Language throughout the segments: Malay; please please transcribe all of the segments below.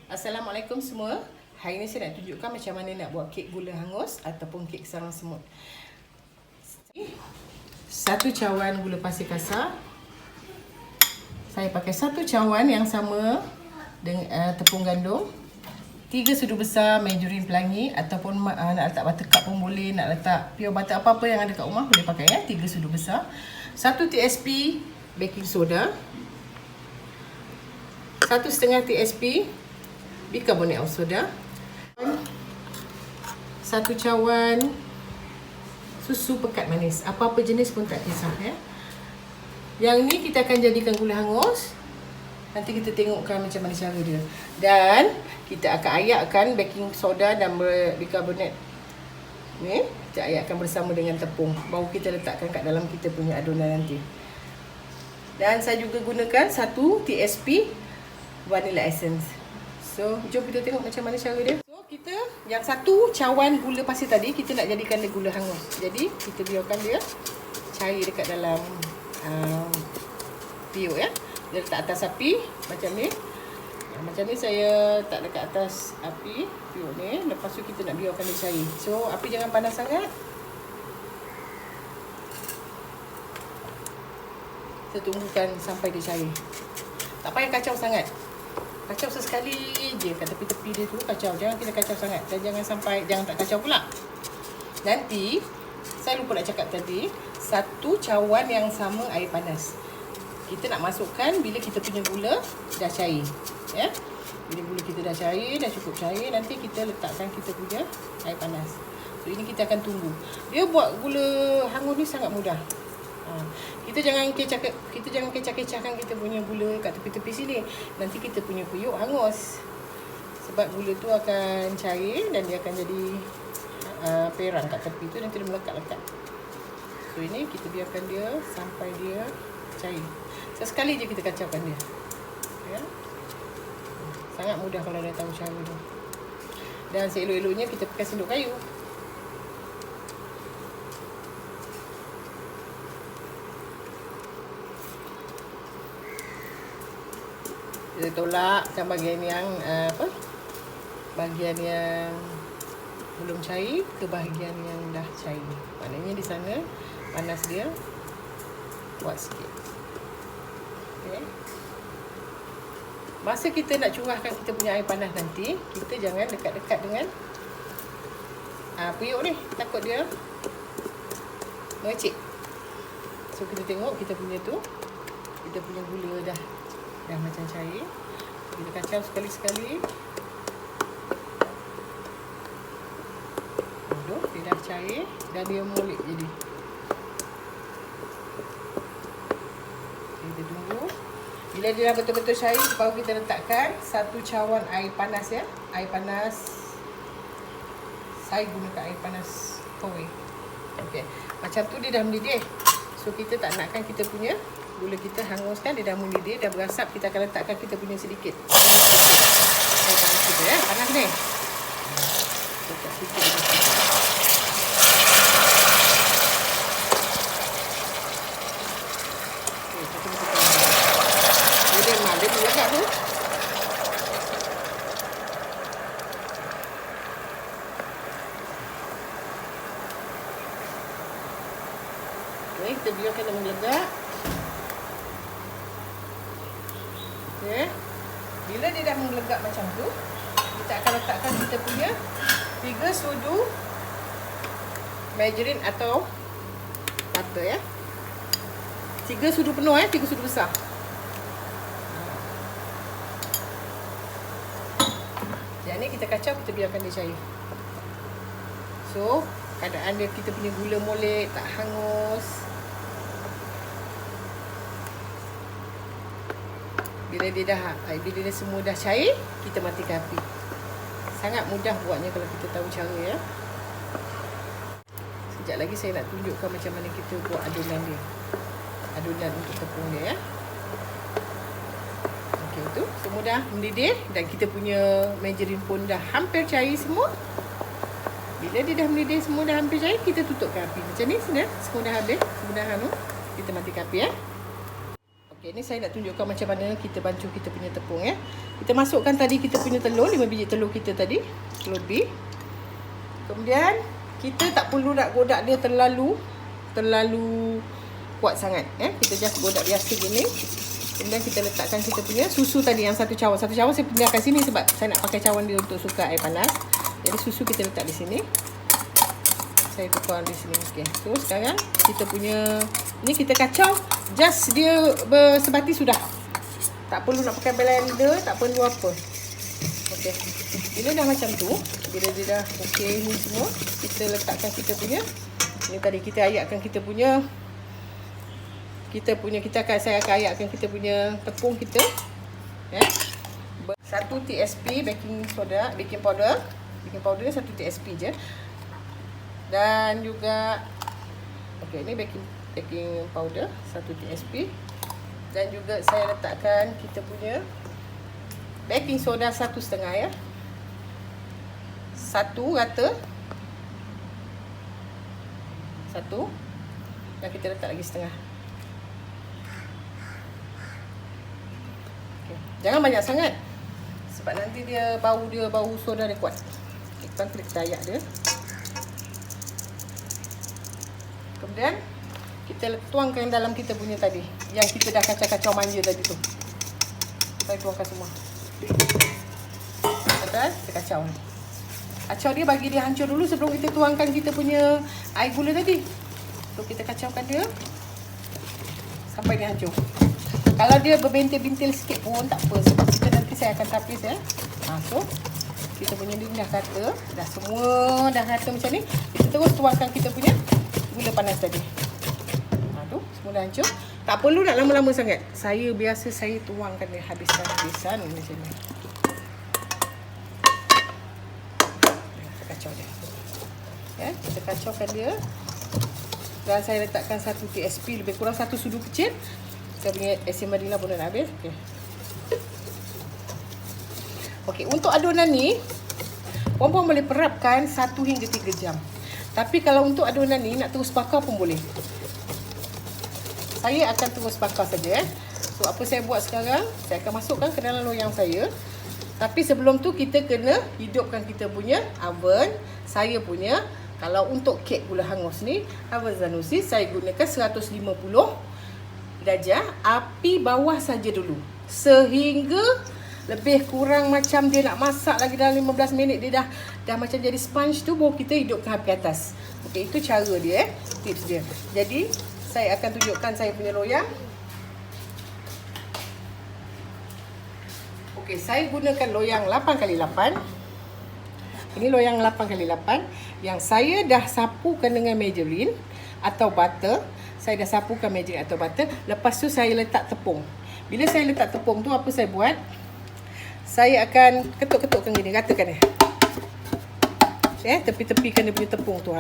Assalamualaikum semua. Hari ni saya nak tunjukkan macam mana nak buat kek gula hangus ataupun kek sarang semut. Satu cawan gula pasir kasar. Saya pakai satu cawan yang sama dengan tepung gandum. 3 sudu besar margarin pelangi ataupun nak letak buttercup pun boleh, nak letak pure butter apa-apa yang ada kat rumah boleh pakai ya. 3 sudu besar. 1 TSP baking soda. 1,5 TSP bicarbonate of soda. 1 cawan susu pekat manis. Apa-apa jenis pun tak kisah ya. Yang ni kita akan jadikan gula hangus. Nanti kita tengokkan macam mana cara dia. Dan kita akan ayakkan baking soda dan bicarbonate ni, kita ayakkan bersama dengan tepung. Baru kita letakkan kat dalam kita punya adunan nanti. Dan saya juga gunakan 1 TSP vanilla essence. So, jom kita tengok macam mana cara dia. So, kita yang satu cawan gula pasir tadi, kita nak jadikan dia gula hangus. Jadi, kita biarkan dia cair dekat dalam periuk ya. Dia letak atas api macam ni. Macam ni saya letak dekat atas api periuk ni. Lepas tu kita nak biarkan dia cair. So, api jangan panas sangat. Kita tunggukan sampai dia cair. Tak payah kacau sangat. Kacau sesekali je kat tepi-tepi dia tu, kacau. Jangan kita kacau sangat. Dan jangan tak kacau pula. Nanti, saya lupa nak cakap tadi, 1 cawan yang sama air panas. Kita nak masukkan bila kita punya gula dah cair. Ya? Bila gula kita dah cair, dah cukup cair, nanti kita letakkan kita punya air panas. So, ini kita akan tunggu. Dia buat gula hangus ni sangat mudah. Kita jangan kecah-kecahkan kita punya gula kat tepi-tepi sini. Nanti kita punya periuk hangus. Sebab gula tu akan cair dan dia akan jadi perang kat tepi tu, nanti dia melekat-lekat. So ini kita biarkan dia sampai dia cair. Sesekali je kita kacaukan dia. Ya. Sangat mudah kalau dah tahu cara tu. Dan seelok-eloknya kita pakai sendok kayu. Kita tolakkan bahagian yang bahagian yang belum cair ke bahagian yang dah cair. Maknanya di sana panas dia kuat sikit. Okay. Masa kita nak curahkan kita punya air panas nanti, kita jangan dekat-dekat dengan periuk ni, takut dia mengecik. So kita tengok kita punya tu, kita punya gula dah macam cair. Kita kacau sekali-sekali. Aduh, dia dah cair dan dia molek jadi. Kita tunggu. Bila dia dah betul-betul cair, baru kita letakkan 1 cawan air panas ya. Air panas. Saya gunakan air panas koi. Okey. Macam tu dia dah mendidih. So kita tak nakkan kita punya gula kita hanguskan, dia dah mendidih, dah berasap, kita akan letakkan kita punya sedikit. Panas kita ya, panas ni. Letak sedikit lagi. Okey, kita tekan. Dia melekat tu. Okey, kita biarkan dia melegak. Okay. Bila dia dah melegak macam tu, kita akan letakkan kita punya 3 sudu margarin atau butter ya. 3 sudu penuh 3 sudu besar. Yang ni kita kacau, kita biarkan dia cair. So, keadaan dia kita punya gula molek, tak hangus. Bila dia semua dah cair, kita matikan api. Sangat mudah buatnya kalau kita tahu cara ya. Sekejap lagi saya nak tunjukkan macam mana kita buat adunan dia. Adunan untuk tepung dia ya. Okey, tu semua dah mendidih dan kita punya margarin pun dah hampir cair semua. Bila dia dah mendidih semua dah hampir cair, kita tutupkan api. Macam ni semua dah habis. Semua dah kita matikan api ya. Okay, ni saya nak tunjukkan macam mana kita bancuh kita punya tepung ya. Kita masukkan tadi kita punya telur, 5 biji telur kita tadi, telur B. Kemudian kita tak perlu nak godak dia terlalu kuat sangat ya. Kita just godak biasa gini. Kemudian kita letakkan kita punya susu tadi yang satu cawan. Satu cawan saya pindahkan sini sebab saya nak pakai cawan dia untuk suka air panas. Jadi susu kita letak di sini. Saya tukar di sini. Okey. So sekarang kita punya ni kita kacau, just dia bersebati sudah. Tak perlu nak pakai blender, tak perlu apa. Okey. Bila dah macam tu, bila dia dah okey ni semua, kita letakkan kita punya ni tadi kita ayatkan kita saya akan ayatkan kita punya tepung kita ya. 1 TSP baking powder 1 TSP je. Dan juga okey, ni baking powder 1 TSP. Dan juga saya letakkan kita punya baking soda 1,5 ya. 1 rata. 1. Dan kita letak lagi setengah. Okay. Jangan banyak sangat. Sebab nanti bau soda dia kuat. Okay, kita ayak dia. Kemudian kita tuangkan dalam kita punya tadi yang kita dah kacau-kacau manja tadi tu. Saya tuangkan semua. Atas kita kacau. Kacau dia, bagi dia hancur dulu sebelum kita tuangkan kita punya air gula tadi. So kita kacaukan dia sampai dia hancur. Kalau dia berbintil-bintil sikit pun tak apa, sebab kita nanti saya akan tapis ya. So kita punya ni dah rata, dah semua dah rata macam ni. Kita terus tuangkan kita punya gula panas tadi. Tu semua dah hancur. Tak perlu nak lama-lama sangat. Saya tuangkan dia habis-habisan macam ni. Kita kacau dia. Ya, kita kacaukan dia. Dan saya letakkan 1 TSP, lebih kurang 1 sudu kecil. Saya punya esen vanila pun dah habis. Okey. Okey, untuk adunan ni puan-puan boleh perapkan 1 hingga 3 jam. Tapi kalau untuk adunan ni nak terus bakar pun boleh. Saya akan terus bakar saja. So apa saya buat sekarang, saya akan masukkan ke dalam loyang saya. Tapi sebelum tu kita kena hidupkan kita punya oven. Saya punya, kalau untuk kek gula hangus ni, oven Zanussi saya gunakan 150 darjah, api bawah saja dulu. Sehingga lebih kurang macam dia nak masak lagi dalam 15 minit, dia dah macam jadi sponge tu, baru kita hidupkan api atas. Okey, itu cara dia, tips dia. Jadi saya akan tunjukkan saya punya loyang. Okey, saya gunakan loyang 8x8. Ini loyang 8x8 yang saya dah sapukan dengan margarine atau butter. Saya dah sapukan margarine atau butter. Lepas tu saya letak tepung. Bila saya letak tepung tu, apa saya buat? Saya akan ketuk-ketukkan gini, ratakan dia. Ya, tepi-tepikan dia punya tepung tu.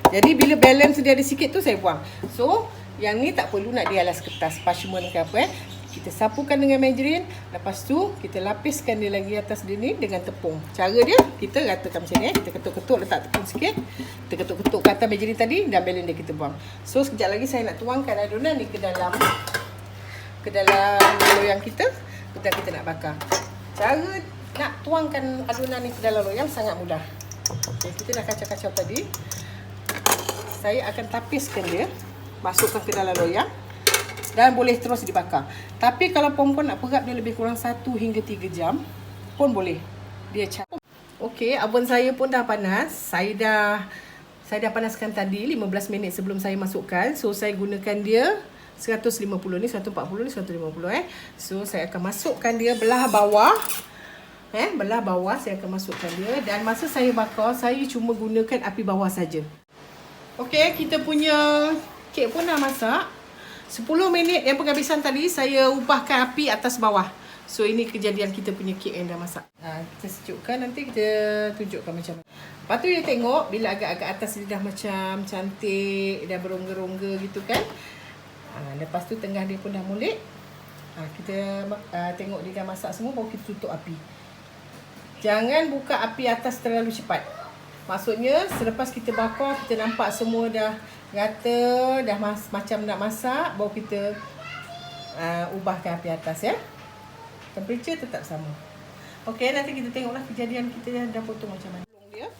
Jadi bila balance dia ada sikit tu saya buang. So, yang ni tak perlu nak dialas kertas, parchment ke apa. Kita sapukan dengan margarine. Lepas tu kita lapiskan dia lagi atas dia ni dengan tepung. Cara dia, kita ratakan macam ni. Kita ketuk-ketuk, letak tepung sikit. Kita ketuk-ketuk ke atas margarine tadi, dan balance dia kita buang. So sekejap lagi saya nak tuangkan adunan ni ke dalam loyang kita. Dan kita nak bakar. Cara nak tuangkan adunan ni ke dalam loyang sangat mudah. Okay, kita dah kacau-kacau tadi. Saya akan tapiskan dia, masukkan ke dalam loyang dan boleh terus dibakar. Tapi kalau puan-puan nak perap dia lebih kurang 1 hingga 3 jam pun boleh. Dia campur. Okey, oven saya pun dah panas. Saya dah panaskan tadi 15 minit sebelum saya masukkan. So saya gunakan dia 150 ni, 140 ni, 150 So saya akan masukkan dia belah bawah. Belah bawah saya akan masukkan dia, dan masa saya bakar saya cuma gunakan api bawah saja. Okey, kita punya kek pun dah masak. 10 minit yang penghabisan tadi saya ubahkan api atas bawah. So ini kejadian kita punya kek yang dah masak. Kita sejukkan, nanti kita tunjukkan macam mana. Lepas tu dia tengok bila agak-agak atas dia dah macam cantik, dah berongga-rongga gitu kan. Lepas tu tengah dia pun dah molek. Kita tengok dia dah masak semua, baru kita tutup api. Jangan buka api atas terlalu cepat. Maksudnya selepas kita bakar, kita nampak semua dah rata, dah macam nak masak, baru kita ubahkan api atas ya. Temperature tetap sama. Okey, nanti kita tengoklah kejadian kita dah potong macam mana. Dia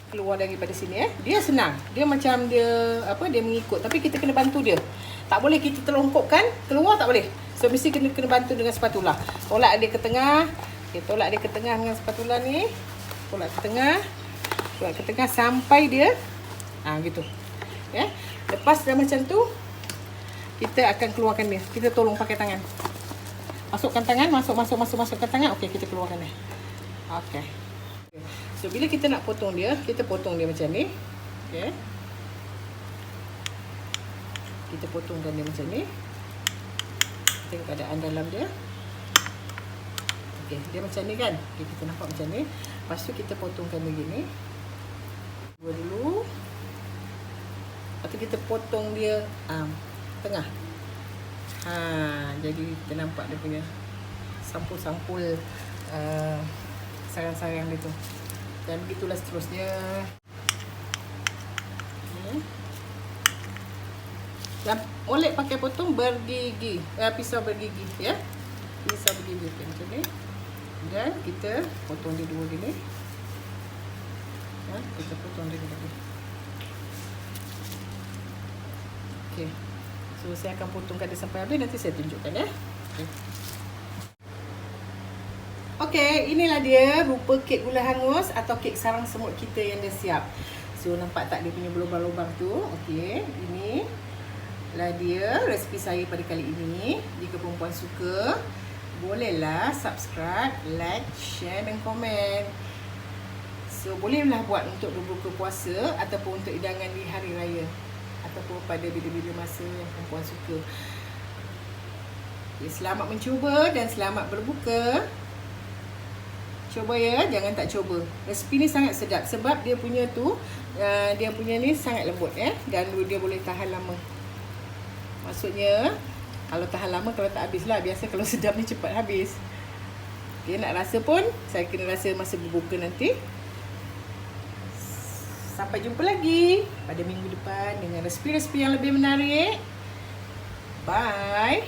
keluar daripada sini ya. Dia senang. Dia macam dia dia mengikut, tapi kita kena bantu dia. Tak boleh kita terlongkopkan keluar, tak boleh. So mesti kena bantu dengan spatula. Tolak dia ke tengah. Okay, tolak dia ke tengah dengan spatula ni. Tolak ke tengah. Tolak ke tengah sampai dia gitu. Ya. Lepas dah macam tu, kita akan keluarkan dia. Kita tolong pakai tangan. Masukkan tangan, masukkan tangan. Okey, kita keluarkan dia. Okey. So bila kita nak potong dia, kita potong dia macam ni. Okey. Kita potongkan dia macam ni. Tengok keadaan dalam dia. Okey, dia macam ni kan. Okey, kita nampak macam ni. Lepas tu kita potongkan begini. Dua dulu. Lepas tu kita potong dia tengah. Jadi kita nampak dia punya sampul-sampul sarang-sarang dia tu. Dan begitulah seterusnya. Dan boleh pakai potong bergigi, pisau bergigi ya. Pisau bergigi macam ni. Dan kita potong dia dua gini. Kita potong dia lagi. Okey. So saya akan potongkan dia sampai habis, nanti saya tunjukkan ya. Okey, inilah dia rupa kek gula hangus atau kek sarang semut kita yang dah siap. So nampak tak dia punya lubang-lubang tu? Okey, inilah dia resipi saya pada kali ini. Jika perempuan suka, bolehlah subscribe, like, share dan komen. So bolehlah buat untuk berbuka puasa ataupun untuk hidangan di hari raya, ataupun pada bila-bila masa yang perempuan suka. Okay, selamat mencuba dan selamat berbuka. Cuba ya, jangan tak cuba. Resipi ni sangat sedap sebab dia punya ni sangat lembut ya, dan dia boleh tahan lama. Maksudnya kalau tahan lama, kalau tak habislah. Biasa kalau sedap ni cepat habis. Okay, nak rasa pun saya kena rasa masa berbuka nanti. Sampai jumpa lagi pada minggu depan dengan resipi-resipi yang lebih menarik. Bye.